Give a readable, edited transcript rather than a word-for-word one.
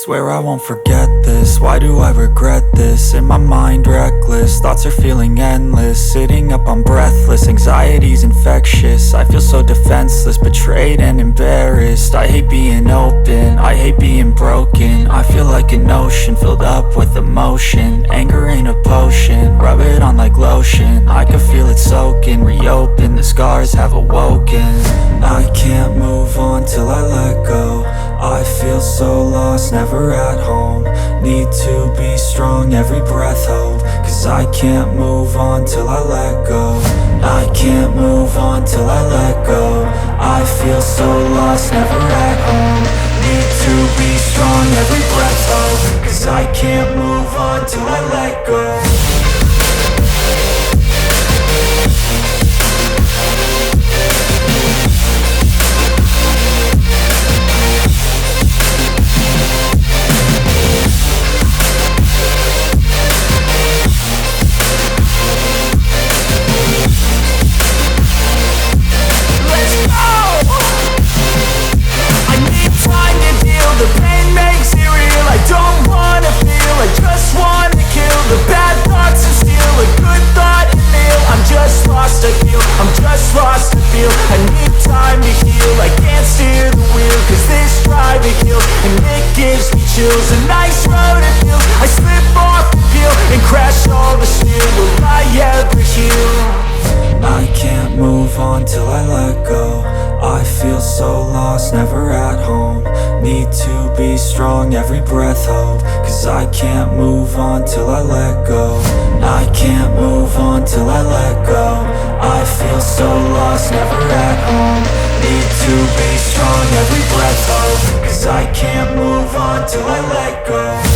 Swear I won't forget this, why do I regret this? In my mind reckless, thoughts are feeling endless. Sitting up, I'm breathless, anxiety's infectious. I feel so defenseless, betrayed and embarrassed. I hate being open, I hate being broken. I feel like an ocean, filled up with emotion. Anger ain't a potion, rub it on like lotion. I can feel it soaking, reopen, the scars have awoken. I can't move on till I let go. I feel so lost, never at home. Need to be strong, every breath hold. Cause I can't move on till I let go. I can't move on till I let go. I feel so lost, never at home. Need to be strong, every breath hold. Cause I can't move on till I let go. The pain makes it real, I don't wanna feel, I just wanna kill the bad thoughts and steal a good thought and kneel. I'm just lost, I feel, I'm just lost, I feel. I need time to heal, I can't steer the wheel. Cause this drive it kills, and it gives me chills. A nice road it feels, I slip off the peel and crash all the steel. Will I ever heal? I can't move on till I let go. I feel so lost, never at home. Need to be strong, every breath hold. Cause I can't move on till I let go. I can't move on till I let go. I feel so lost, never at home. Need to be strong, every breath hold. Cause I can't move on till I let go.